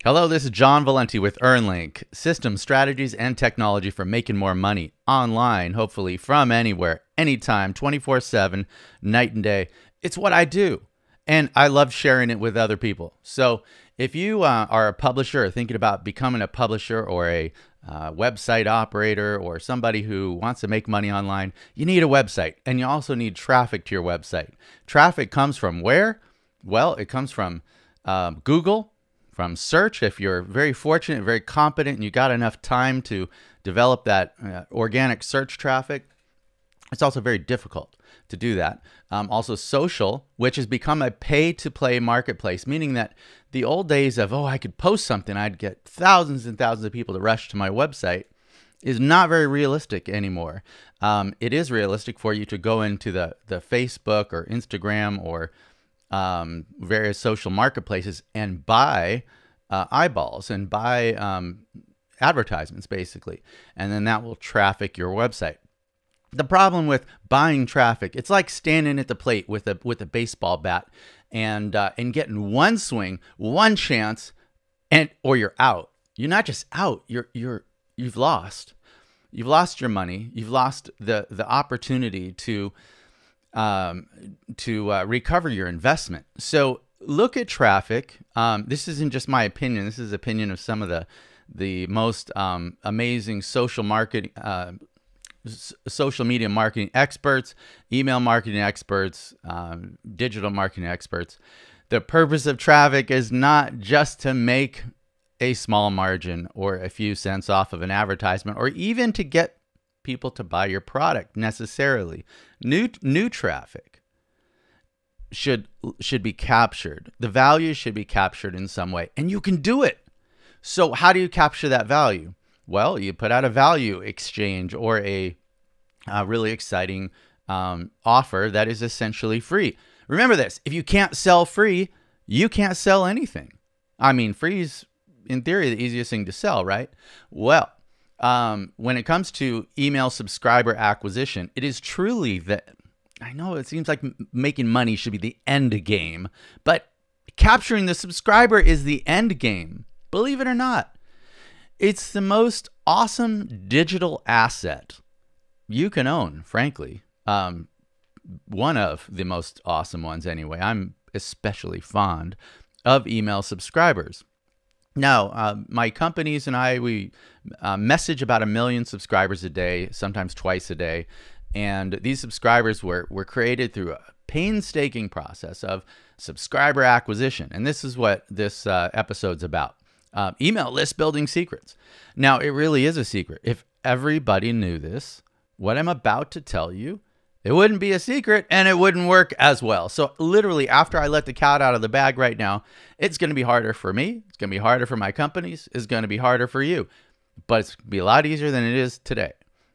Hello, this is John Valenty with earnlink, systems, strategies, and technology for making more money online, hopefully from anywhere, anytime, 24/7, night and day. It's what I do, and I love sharing it with other people. So if you are a publisher or thinking about becoming a publisher or a website operator or somebody who wants to make money online, you need a website, and you also need traffic to your website. Traffic comes from where? Well, it comes from Google, from search. If you're very fortunate, very competent, and you got enough time to develop that organic search traffic. It's also very difficult to do that. Also social, which has become a pay-to-play marketplace, meaning that the old days of, oh, I could post something, I'd get thousands and thousands of people to rush to my website, is not very realistic anymore. It is realistic for you to go into the Facebook or Instagram or various social marketplaces and buy eyeballs and buy advertisements, basically, and then that will traffic your website. The problem with buying traffic, it's like standing at the plate with a baseball bat and getting one swing, one chance, or you're out. You're not just out. You've lost. You've lost your money. You've lost the opportunity to recover your investment. So look at traffic. This isn't just my opinion. This is the opinion of some of the most amazing social media marketing experts, email marketing experts, digital marketing experts. The purpose of traffic is not just to make a small margin or a few cents off of an advertisement, or even to get people to buy your product necessarily. New traffic should be captured. The value should be captured in some way, and you can do it. So how do you capture that value? Well, you put out a value exchange or a really exciting offer that is essentially free. Remember this: if you can't sell free, you can't sell anything. I mean, free is in theory the easiest thing to sell, right? Well, when it comes to email subscriber acquisition, it is truly that, I know it seems like making money should be the end game, but capturing the subscriber is the end game. Believe it or not, it's the most awesome digital asset you can own, frankly. One of the most awesome ones anyway. I'm especially fond of email subscribers. Now, my companies and we message about 1 million subscribers a day, sometimes twice a day. And these subscribers were created through a painstaking process of subscriber acquisition. And this is what this episode's about. Email list building secrets. Now, it really is a secret. If everybody knew this, what I'm about to tell you, it wouldn't be a secret and it wouldn't work as well. So literally, after I let the cat out of the bag right now, it's going to be harder for me. It's going to be harder for my companies. It's going to be harder for you. But it's going to be a lot easier than it is today.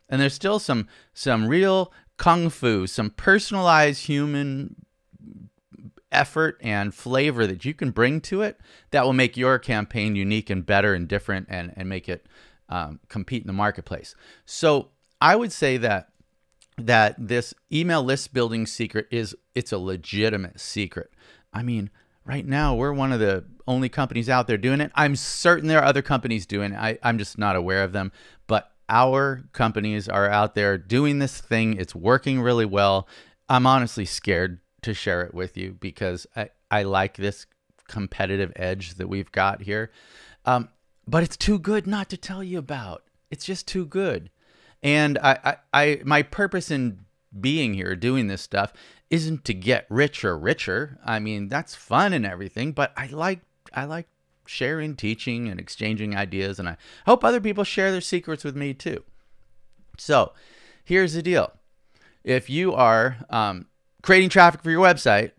And there's still some real kung fu, some personalized human effort and flavor that you can bring to it that will make your campaign unique and better and different and make it compete in the marketplace. So I would say that this email list building secret it's a legitimate secret. I mean, right now we're one of the only companies out there doing it. I'm certain there are other companies doing it. I'm just not aware of them, but our companies are out there doing this thing. It's working really well. I'm honestly scared to share it with you because I like this competitive edge that we've got here. But it's too good not to tell you about. It's just too good. And my purpose in being here, doing this stuff, isn't to get richer. I mean, that's fun and everything, but I like sharing, teaching, and exchanging ideas, and I hope other people share their secrets with me too. So here's the deal. If you are creating traffic for your website,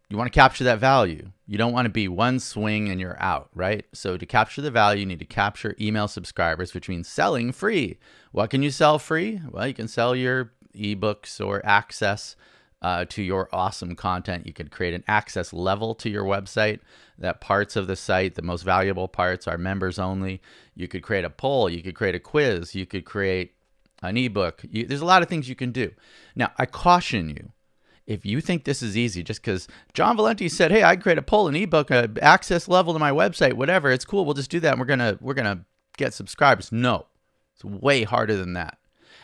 you want to capture that value. You don't want to be one swing and you're out, right? So to capture the value, you need to capture email subscribers, which means selling free. What can you sell free? Well, you can sell your ebooks or access to your awesome content. You could create an access level to your website, that parts of the site, the most valuable parts, are members only. You could create a poll. You could create a quiz. You could create an ebook. There's a lot of things you can do. Now, I caution you, If you think this is easy just because John Valenty said, hey, I can create a poll, an ebook, an access level to my website, whatever, it's cool, we'll just do that, and we're gonna get subscribers. No, it's way harder than that.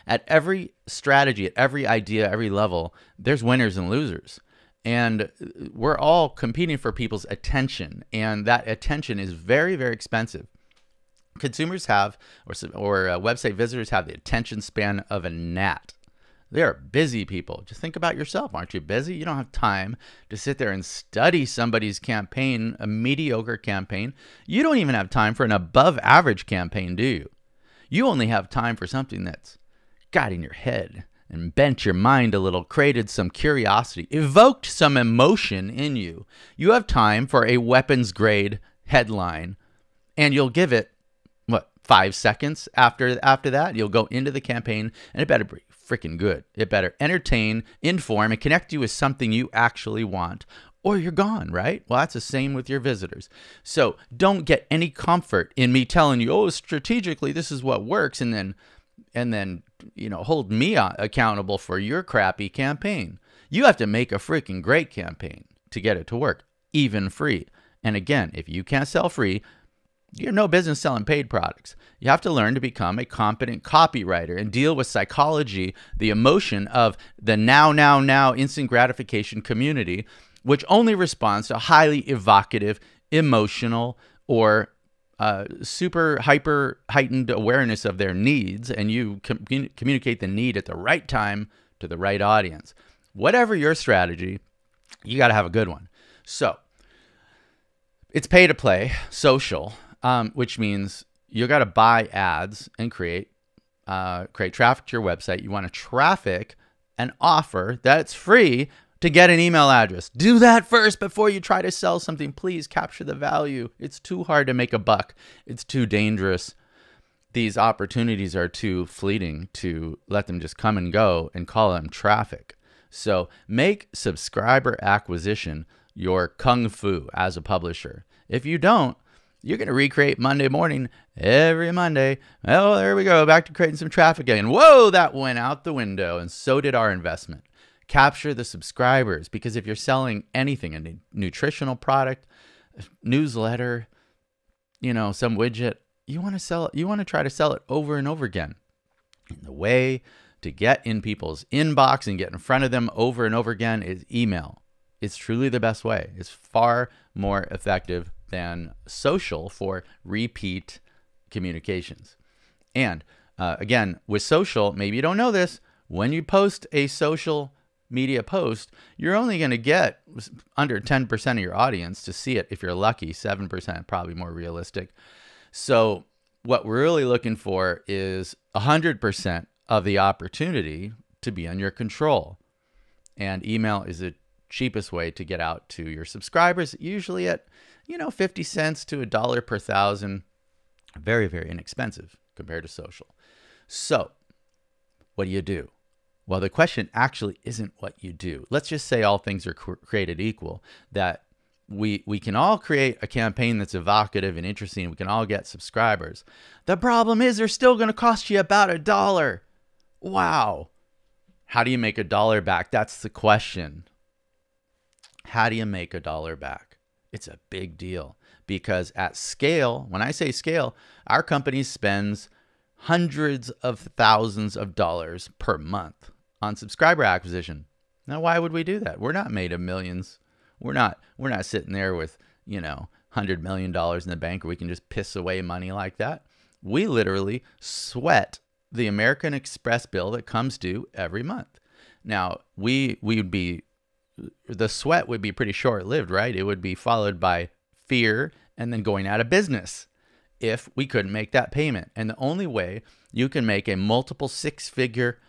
At every strategy, at every idea, every level, there's winners and losers. And we're all competing for people's attention, and that attention is very, very expensive. Consumers have, or website visitors have the attention span of a gnat. They are busy people. Just think about yourself. Aren't you busy? You don't have time to sit there and study somebody's campaign, a mediocre campaign. You don't even have time for an above average campaign, do you? You only have time for something that's got in your head and bent your mind a little, created some curiosity, evoked some emotion in you. You have time for a weapons grade headline, and you'll give it, what, 5 seconds after that? You'll go into the campaign, and it better be freaking good. It better entertain, inform, and connect you with something you actually want, or you're gone, right? Well, that's the same with your visitors. So don't get any comfort in me telling you, oh, strategically, this is what works, and then hold me accountable for your crappy campaign. You have to make a freaking great campaign to get it to work, even free. And again, if you can't sell free, you have no business selling paid products. You have to learn to become a competent copywriter and deal with psychology, the emotion of the now instant gratification community, which only responds to highly evocative, emotional, or super hyper heightened awareness of their needs, and you communicate the need at the right time to the right audience. Whatever your strategy, you got to have a good one. So it's pay to play, social, which means you got to buy ads and create traffic to your website. You want to traffic an offer that's free to get an email address. Do that first before you try to sell something. Please capture the value. It's too hard to make a buck. It's too dangerous. These opportunities are too fleeting to let them just come and go and call them traffic. So make subscriber acquisition your kung fu as a publisher. If you don't, you're going to recreate Monday morning every Monday. Oh, there we go. Back to creating some traffic again. Whoa, that went out the window. And so did our investment. Capture the subscribers, because if you're selling anything, a nutritional product, newsletter, some widget, you want to sell it. You want to try to sell it over and over again. And the way to get in people's inbox and get in front of them over and over again is email. It's truly the best way. It's far more effective than social for repeat communications. And again, with social, maybe you don't know this, when you post a social media post, you're only going to get under 10% of your audience to see it. If you're lucky, 7%, probably more realistic. So what we're really looking for is 100% of the opportunity to be on your control. And email is the cheapest way to get out to your subscribers, usually at 50 cents to $1 per thousand. Very, very inexpensive compared to social. So what do? Well, the question actually isn't what you do. Let's just say all things are created equal, that we can all create a campaign that's evocative and interesting. We can all get subscribers. The problem is they're still going to cost you about $1. Wow. How do you make $1 back? That's the question. How do you make $1 back? It's a big deal, because at scale, when I say scale, our company spends hundreds of thousands of dollars per month on subscriber acquisition. Now, why would we do that? We're not made of millions. We're not sitting there with, $100 million in the bank where we can just piss away money like that. We literally sweat the American Express bill that comes due every month. Now, the sweat would be pretty short-lived, right? It would be followed by fear and then going out of business if we couldn't make that payment. And the only way you can make a multiple six-figure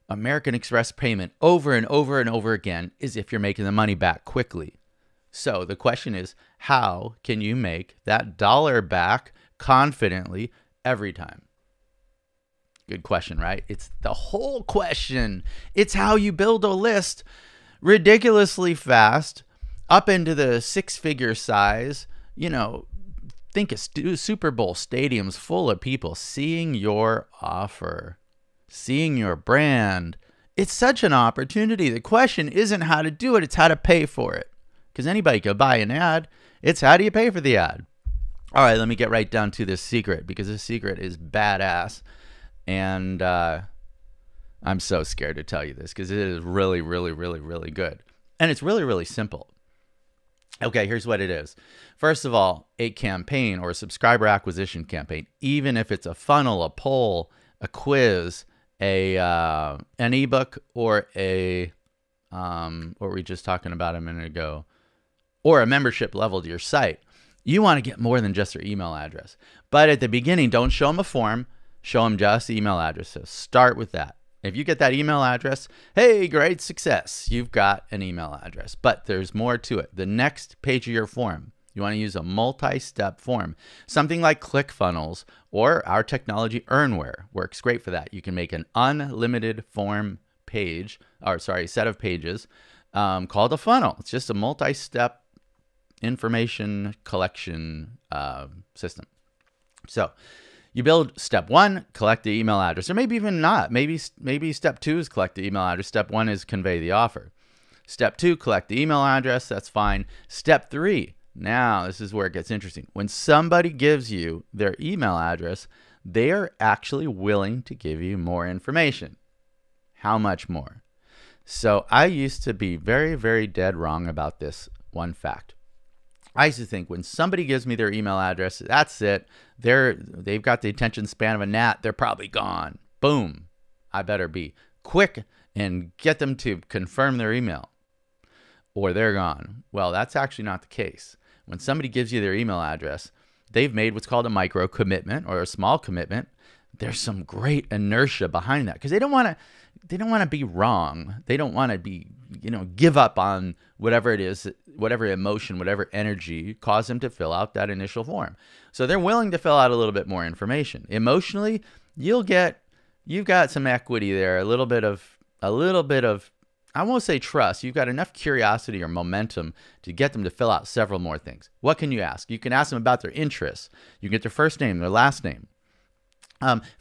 American Express payment over and over and over again is if you're making the money back quickly. So the question is, how can you make that $1 back confidently every time? Good question, right? It's the whole question. It's how you build a list ridiculously fast up into the six-figure size. Think of Super Bowl stadiums full of people seeing your offer, seeing your brand. It's such an opportunity. The question isn't how to do it, it's how to pay for it. Because anybody could buy an ad. It's how do you pay for the ad? All right, let me get right down to this secret, because this secret is badass. And I'm so scared to tell you this because it is really, really, really, really good. And it's really, really simple. Okay, here's what it is. First of all, a campaign or a subscriber acquisition campaign, even if it's a funnel, a poll, a quiz, an ebook, or what were we just talking about a minute ago, or a membership level to your site, you want to get more than just their email address. But at the beginning, don't show them a form. Show them just the email address. So start with that. If you get that email address, hey, great success. You've got an email address. But there's more to it. The next page of your form, you want to use a multi-step form. Something like ClickFunnels or our technology Earnware works great for that. You can make an unlimited form page, or sorry, set of pages called a funnel. It's just a multi-step information collection system. So you build step 1, collect the email address, or maybe even not. Maybe step 2 is collect the email address. Step 1 is convey the offer. Step 2, collect the email address. That's fine. Step 3, now this is where it gets interesting. When somebody gives you their email address, they are actually willing to give you more information. How much more? So I used to be very, very dead wrong about this one fact. I used to think when somebody gives me their email address, that's it. They've got the attention span of a gnat. They're probably gone. Boom. I better be quick and get them to confirm their email or they're gone. Well, that's actually not the case. When somebody gives you their email address, they've made what's called a micro commitment or a small commitment. There's some great inertia behind that because they don't want to be wrong. They don't want to be, give up on whatever it is, whatever emotion, whatever energy caused them to fill out that initial form. So they're willing to fill out a little bit more information. Emotionally, you've got some equity there, a little bit of, I won't say trust. You've got enough curiosity or momentum to get them to fill out several more things. What can you ask? You can ask them about their interests. You can get their first name, their last name.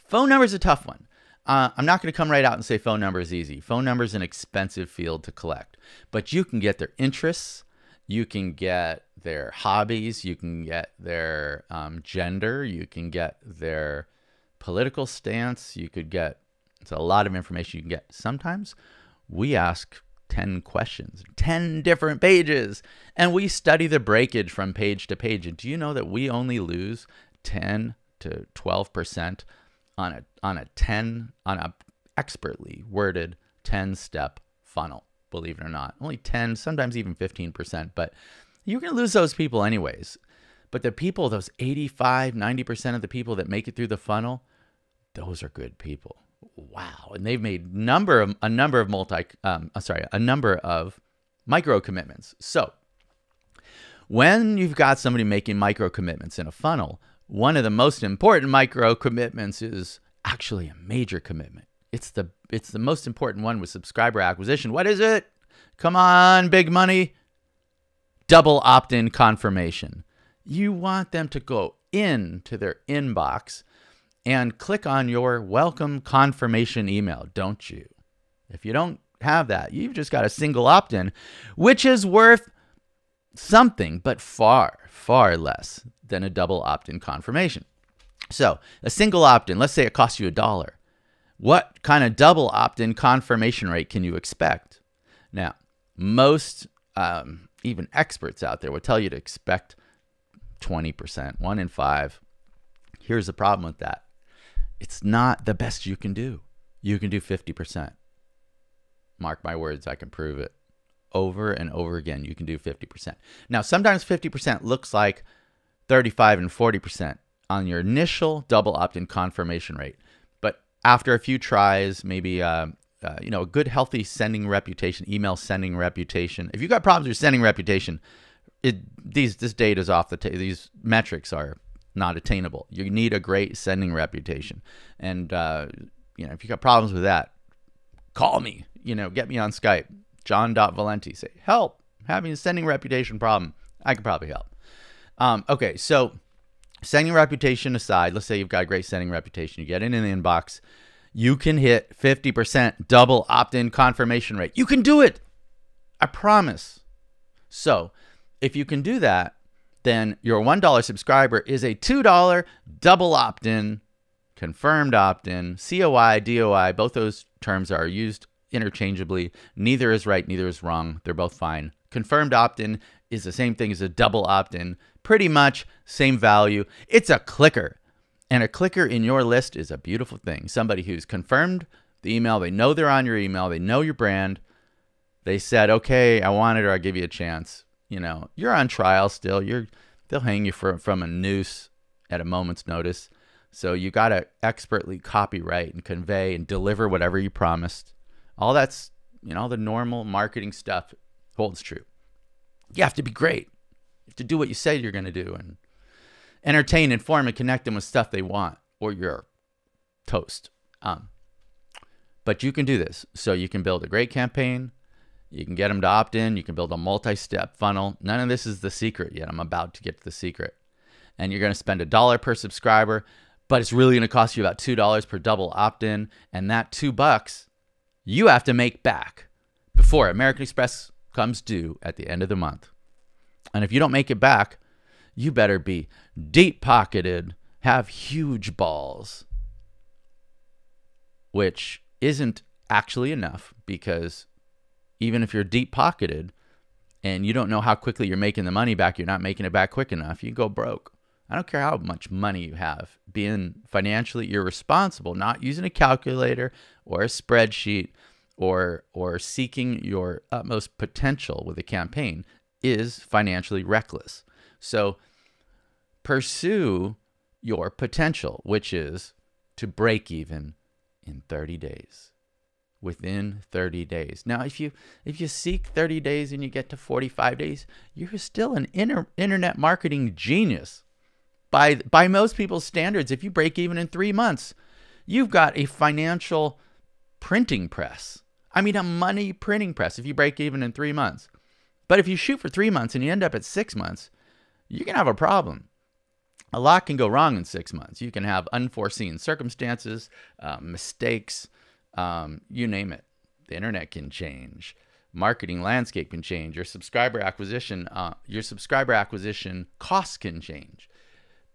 Phone number is a tough one. I'm not going to come right out and say phone number is easy. Phone number is an expensive field to collect, but you can get their interests. You can get their hobbies. You can get their gender. You can get their political stance. It's a lot of information you can get. Sometimes we ask 10 questions, 10 different pages, and we study the breakage from page to page. And do you know that we only lose 10 to 12% on a expertly worded 10-step funnel, believe it or not. Only 10, sometimes even 15%, but you're going to lose those people anyways. But the people, those 85, 90% of the people that make it through the funnel, those are good people. Wow. And they've made a number of micro commitments. So when you've got somebody making micro commitments in a funnel, one of the most important micro commitments is actually a major commitment. It's the most important one with subscriber acquisition. What is it? Come on, big money. Double opt-in confirmation. You want them to go into their inbox and click on your welcome confirmation email, don't you? If you don't have that, you've just got a single opt-in, which is worth something, but far, far less than a double opt-in confirmation. So a single opt-in, let's say it costs you $1. What kind of double opt-in confirmation rate can you expect? Now, most even experts out there will tell you to expect 20%, 1 in 5. Here's the problem with that. It's not the best you can do. You can do 50%. Mark my words, I can prove it. Over and over again, you can do 50%. Now, sometimes 50% looks like 35 and 40% on your initial double opt-in confirmation rate. But after a few tries, maybe a good healthy sending reputation, email sending reputation. If you've got problems with sending reputation, this data is off the table. These metrics are not attainable. You need a great sending reputation. And if you got problems with that, call me. Get me on Skype. John.Valenty. Say, help, having a sending reputation problem. I could probably help. Okay, so sending reputation aside, let's say you've got a great sending reputation. You get it in the inbox. you can hit 50% double opt-in confirmation rate. You can do it. I promise. So if you can do that, then your $1 subscriber is a $2 double opt-in, confirmed opt-in, COI, DOI. Both those terms are used interchangeably. Neither is right, neither is wrong. They're both fine. Confirmed opt-in is the same thing as a double opt-in. Pretty much same value. It's a clicker. And a clicker in your list is a beautiful thing. Somebody who's confirmed the email. They know they're on your email. They know your brand. They said, okay, I want it, or I'll give you a chance. You know, you're on trial still. They'll hang you from a noose at a moment's notice. So you got to expertly copyright and convey and deliver whatever you promised. All that's, you know, the normal marketing stuff holds true. You have to be great. You have to do what you say you're going to do and entertain, inform, and connect them with stuff they want, or you're toast. But you can do this. So you can build a great campaign. You can get them to opt in. You can build a multi-step funnel. None of this is the secret yet. I'm about to get to the secret. And you're going to spend $1 per subscriber, but it's really going to cost you about $2 per double opt-in. And that $2 you have to make back before American Express comes due at the end of the month. And if you don't make it back, you better be deep-pocketed, have huge balls, which isn't actually enough, because even if you're deep-pocketed and you don't know how quickly you're making the money back, you're not making it back quick enough, you go broke. I don't care how much money you have. Being financially irresponsible, not using a calculator or a spreadsheet or seeking your utmost potential with a campaign is financially reckless. So pursue your potential, which is to break even in 30 days. Within 30 days. Now, if you seek 30 days and you get to 45 days, you're still an internet marketing genius. By most people's standards, if you break even in 3 months, you've got a financial printing press. I mean, a money printing press if you break even in 3 months. But if you shoot for 3 months and you end up at 6 months, you can have a problem. A lot can go wrong in 6 months. You can have unforeseen circumstances, mistakes, you name it. The internet can change. Marketing landscape can change. Your subscriber acquisition costs can change.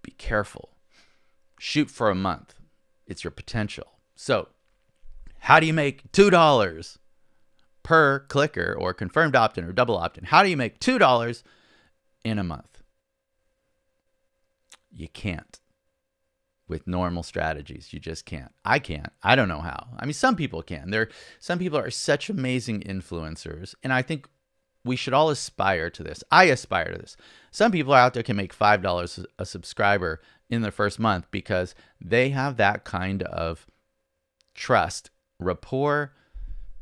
Be careful. Shoot for a month. It's your potential. So, how do you make $2 per clicker or confirmed opt-in or double opt-in? How do you make $2 in a month? You can't. With normal strategies, you just can't. I can't. I don't know how. I mean, some people can. Some people are such amazing influencers, and I think we should all aspire to this. I aspire to this. Some people out there can make $5 a subscriber in their first month because they have that kind of trust, rapport,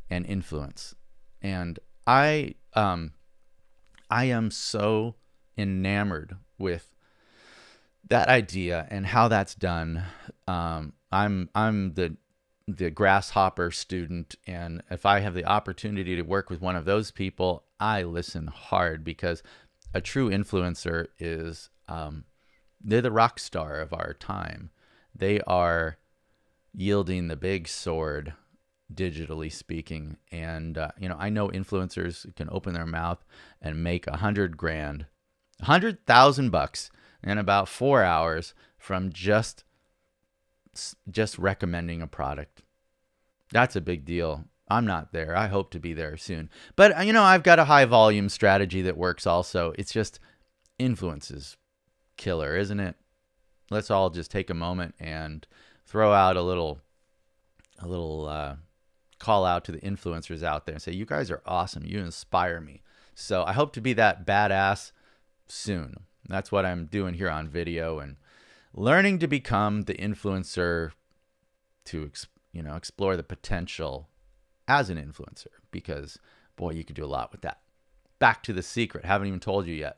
and influence. And I am so enamored with that idea and how that's done. I'm the grasshopper student, and if I have the opportunity to work with one of those people, I listen hard, because a true influencer is they're the rock star of our time. They are yielding the big sword, digitally speaking. And I know influencers can open their mouth and make $100,000, $100,000 in about 4 hours from just recommending a product. That's a big deal. I'm not there. I hope to be there soon. But, I've got a high volume strategy that works also. It's just influence is killer, isn't it? Let's all just take a moment and throw out a little call out to the influencers out there and say, you guys are awesome. You inspire me. So I hope to be that badass soon. That's what I'm doing here on video, and learning to become the influencer to explore the potential as an influencer, because boy, you could do a lot with that. Back to the secret. Haven't even told you yet.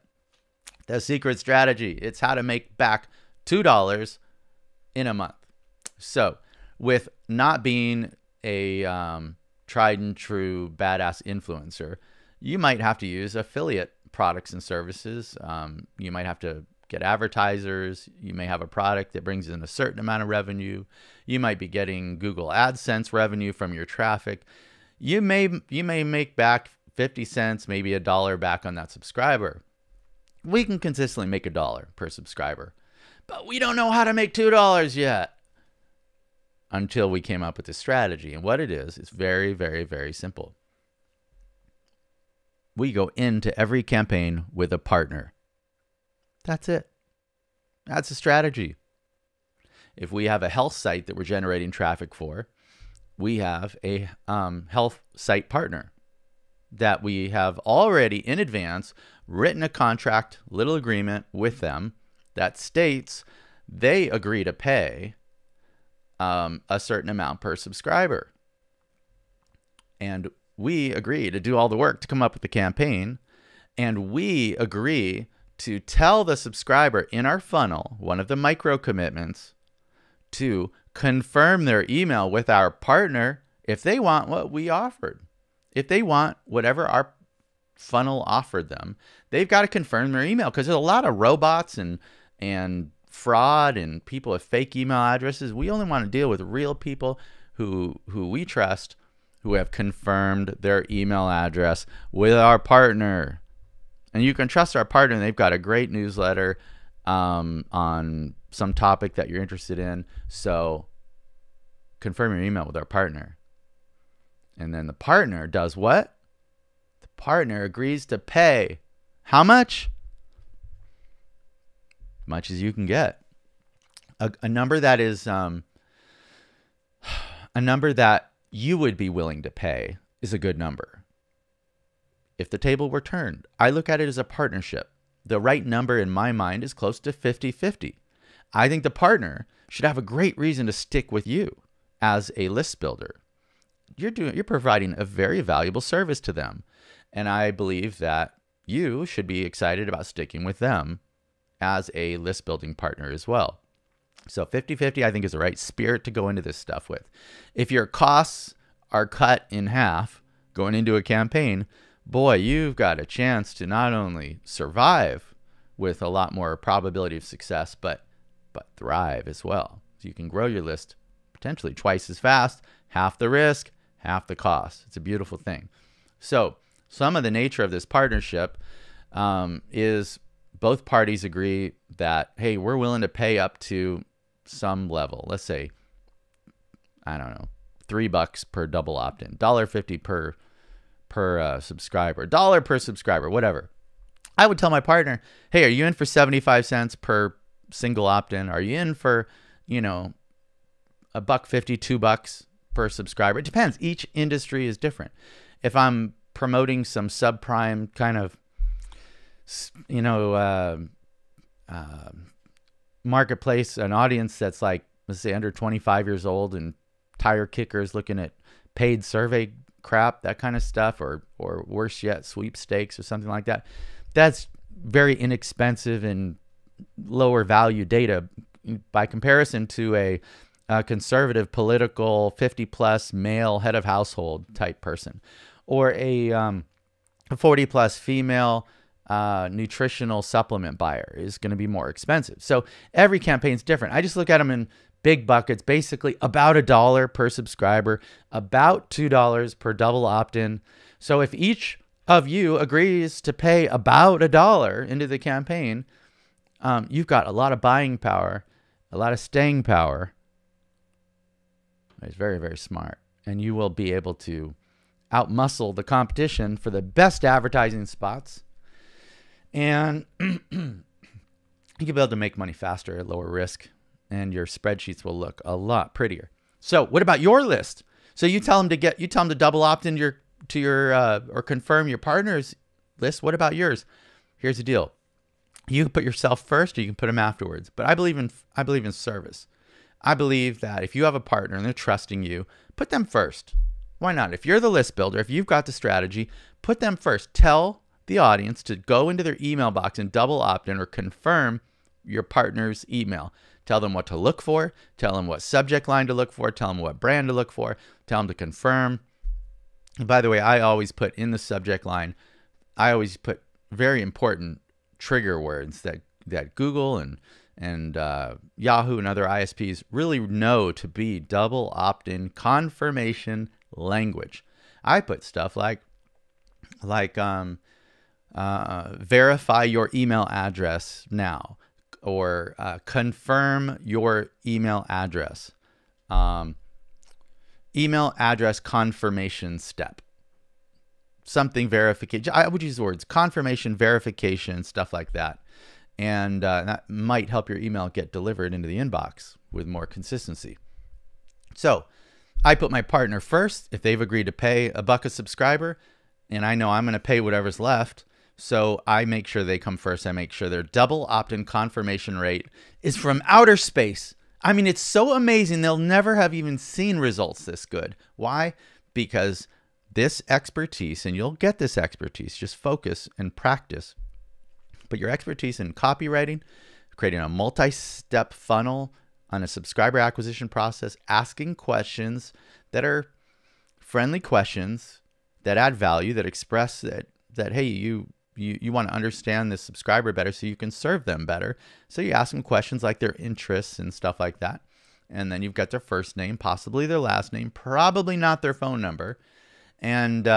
The secret strategy. It's how to make back $2 in a month. So with not being a tried and true badass influencer, you might have to use affiliate products and services. You might have to get advertisers. You may have a product that brings in a certain amount of revenue. You might be getting Google AdSense revenue from your traffic. You may make back 50 cents, maybe $1 back on that subscriber. We can consistently make $1 per subscriber, but we don't know how to make $2 yet until we came up with this strategy. And what it is very, very, very simple. We go into every campaign with a partner. That's it. That's a strategy. If we have a health site that we're generating traffic for, we have a health site partner that we have already in advance written a contract, little agreement with them that states they agree to pay a certain amount per subscriber. And we agree to do all the work to come up with the campaign. And we agree to tell the subscriber in our funnel, one of the micro commitments, to confirm their email with our partner if they want what we offered. If they want whatever our funnel offered them, they've got to confirm their email, because there's a lot of robots and fraud and people with fake email addresses. We only want to deal with real people who we trust, who have confirmed their email address with our partner. And you can trust our partner. They've got a great newsletter on some topic that you're interested in. So confirm your email with our partner. And then the partner does what? The partner agrees to pay how much? Much as you can get. A number that is a number that you would be willing to pay is a good number. If the table were turned, I look at it as a partnership. The right number in my mind is close to 50-50. I think the partner should have a great reason to stick with you as a list builder. You're providing a very valuable service to them. And I believe that you should be excited about sticking with them as a list building partner as well. So 50-50, I think, is the right spirit to go into this stuff with. If your costs are cut in half going into a campaign, boy, you've got a chance to not only survive with a lot more probability of success, but thrive as well. So you can grow your list potentially twice as fast, half the risk, half the cost. It's a beautiful thing. So some of the nature of this partnership is both parties agree that, hey, we're willing to pay up to some level. Let's say, I don't know, $3 per double opt-in, $1.50 per subscriber, $1 per subscriber, whatever. I would tell my partner, hey, are you in for 75 cents per single opt-in? Are you in for, $1.50, $2 per subscriber? It depends. Each industry is different. If I'm promoting some subprime kind of, marketplace, an audience that's like, let's say, under 25 years old and tire kickers looking at paid survey crap, that kind of stuff, or worse yet, sweepstakes or something like that. That's very inexpensive and lower value data by comparison to a conservative political 50+ male head of household type person, or a 40+ female nutritional supplement buyer is going to be more expensive. So every campaign's different. I just look at them in big buckets, basically about $1 per subscriber, about $2 per double opt-in. So if each of you agrees to pay about $1 into the campaign, you've got a lot of buying power, a lot of staying power. It's very, very smart. And you will be able to outmuscle the competition for the best advertising spots. And you'll be able to make money faster at lower risk, and your spreadsheets will look a lot prettier. So what about your list? So you tell them to double opt in to your or confirm your partner's list. What about yours? Here's the deal. You can put yourself first, or you can put them afterwards. But I believe in service. I believe that if you have a partner and they're trusting you, put them first. Why not? If you're the list builder, if you've got the strategy, put them first. Tell the audience to go into their email box and double opt-in or confirm your partner's email. Tell them what to look for. Tell them what subject line to look for. Tell them what brand to look for. Tell them to confirm. And by the way, I always put in the subject line, I always put very important trigger words that that Google and Yahoo and other ISPs really know to be double opt-in confirmation language. I put stuff like verify your email address now, or confirm your email address, email address confirmation step, something verification. I would use the words confirmation, verification, stuff like that. And that might help your email get delivered into the inbox with more consistency. So I put my partner first. If they've agreed to pay $1 a subscriber, and I know I'm going to pay whatever's left, so I make sure they come first. I make sure their double opt-in confirmation rate is from outer space. I mean, it's so amazing. They'll never have even seen results this good. Why? Because this expertise, and you'll get this expertise, just focus and practice. But your expertise in copywriting, creating a multi-step funnel on a subscriber acquisition process, asking questions that are friendly questions that add value, that express that hey, you want to understand this subscriber better so you can serve them better. So you ask them questions like their interests and stuff like that. And then you've got their first name, possibly their last name, probably not their phone number. And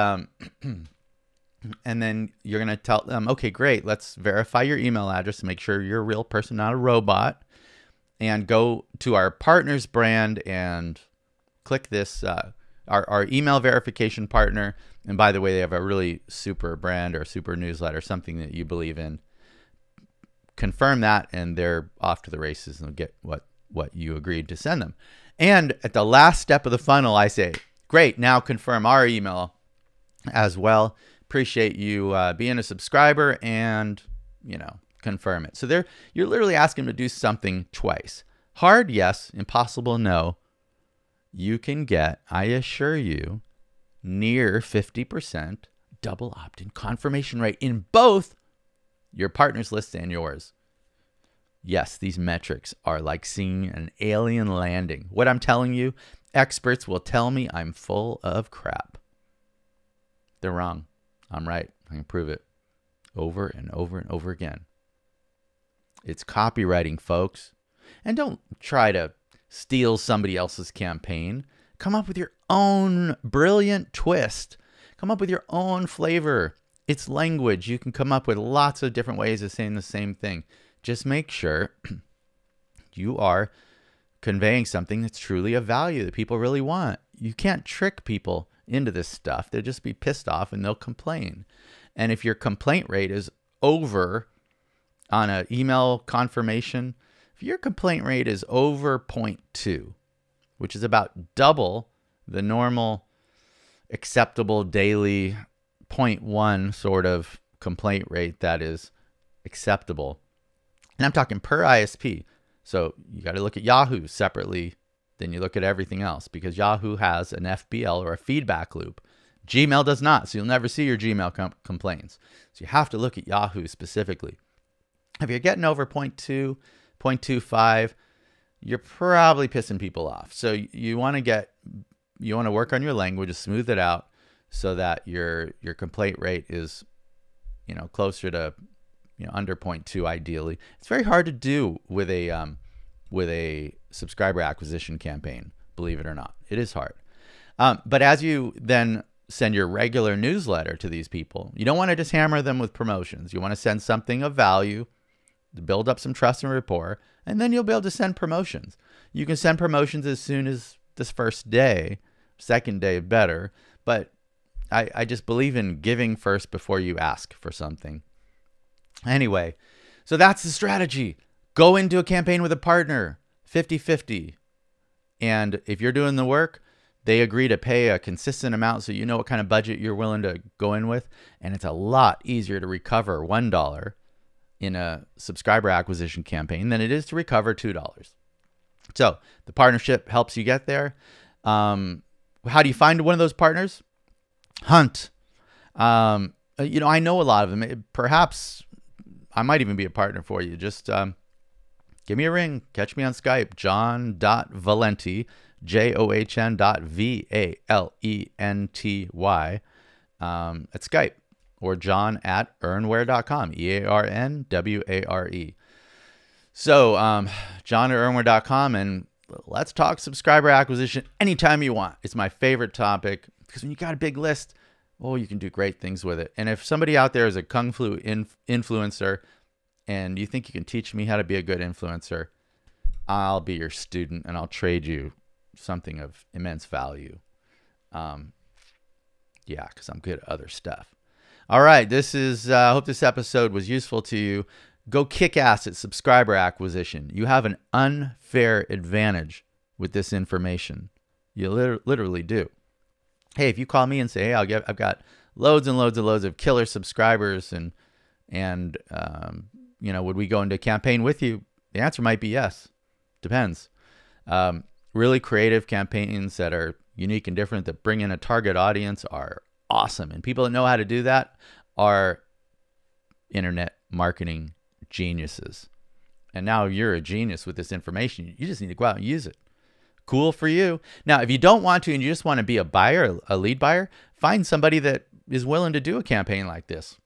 and then you're going to tell them, okay, great, let's verify your email address to make sure you're a real person, not a robot. And go to our partners brand and click this, our email verification partner. And by the way, they have a really super brand or super newsletter, something that you believe in. Confirm that, and they're off to the races and they'll get what you agreed to send them. And at the last step of the funnel, I say, great, now confirm our email as well. Appreciate you being a subscriber, and confirm it. So you're literally asking them to do something twice. Hard, yes. Impossible, no. You can get, I assure you, near 50% double opt-in confirmation rate in both your partner's list and yours. Yes, these metrics are like seeing an alien landing. What I'm telling you, experts will tell me I'm full of crap. They're wrong. I'm right. I can prove it over and over and over again. It's copywriting, folks. And don't try to steal somebody else's campaign. Come up with your own brilliant twist. Come up with your own flavor. It's language. You can come up with lots of different ways of saying the same thing. Just make sure you are conveying something that's truly of value that people really want. You can't trick people into this stuff. They'll just be pissed off and they'll complain. And if your complaint rate is over on an email confirmation, if your complaint rate is over 0.2, which is about double the normal acceptable daily 0.1 sort of complaint rate that is acceptable. And I'm talking per ISP. So you got to look at Yahoo separately. Then you look at everything else, because Yahoo has an FBL or a feedback loop. Gmail does not, so you'll never see your Gmail complaints. So you have to look at Yahoo specifically. If you're getting over 0.2, 0.25, you're probably pissing people off. So you want to work on your language, smooth it out so that your complaint rate is, closer to, under 0.2 ideally. It's very hard to do with a subscriber acquisition campaign, believe it or not. It is hard. But as you then send your regular newsletter to these people, you don't want to just hammer them with promotions. You want to send something of value to build up some trust and rapport, and then you'll be able to send promotions. You can send promotions as soon as this first day, second day better, but I just believe in giving first before you ask for something. Anyway, so that's the strategy. Go into a campaign with a partner, 50-50. And if you're doing the work, they agree to pay a consistent amount so you know what kind of budget you're willing to go in with. And it's a lot easier to recover $1 in a subscriber acquisition campaign than it is to recover $2. So the partnership helps you get there. How do you find one of those partners? Hunt. I know a lot of them. Perhaps I might even be a partner for you. Just give me a ring. Catch me on Skype. John.Valenty, JOHN.VALENTY at Skype, or John at earnware.com, EARNWARE. So, john@earnware.com, and let's talk subscriber acquisition anytime you want. It's my favorite topic because when you got a big list, oh, you can do great things with it. And if somebody out there is a Kung Fu influencer and you think you can teach me how to be a good influencer, I'll be your student and I'll trade you something of immense value. Yeah, because I'm good at other stuff. All right, this is, I hope this episode was useful to you. Go kick ass at subscriber acquisition. You have an unfair advantage with this information. You literally do. Hey, if you call me and say, hey, I've got loads and loads and loads of killer subscribers, and you know, would we go into a campaign with you? The answer might be yes. Depends. Really creative campaigns that are unique and different, that bring in a target audience, are awesome. And people that know how to do that are internet marketing geniuses. And now you're a genius with this information. You just need to go out and use it. Cool for you. Now, if you don't want to and you just want to be a buyer, a lead buyer, find somebody that is willing to do a campaign like this.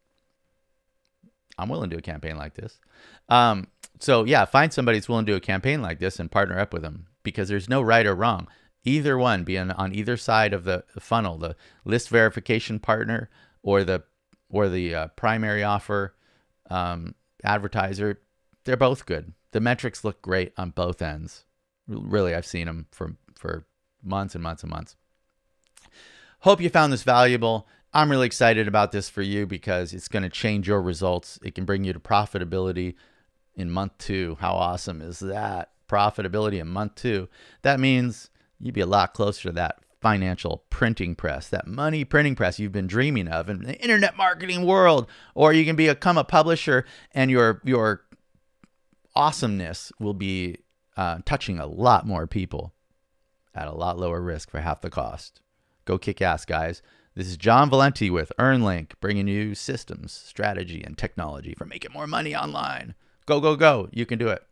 I'm willing to do a campaign like this. So yeah, find somebody that's willing to do a campaign like this and partner up with them, because there's no right or wrong. Either one, being on either side of the funnel, the list verification partner or the primary offer advertiser, they're both good. The metrics look great on both ends. Really, I've seen them for months and months and months. Hope you found this valuable. I'm really excited about this for you because it's going to change your results. It can bring you to profitability in month 2. How awesome is that? Profitability in month 2. That means you'd be a lot closer to that financial printing press, that money printing press you've been dreaming of in the internet marketing world. Or you can become a publisher, and your awesomeness will be touching a lot more people at a lot lower risk for half the cost. Go kick ass, guys. This is John Valenty with earnlink, bringing you systems, strategy, and technology for making more money online. Go, go, go. You can do it.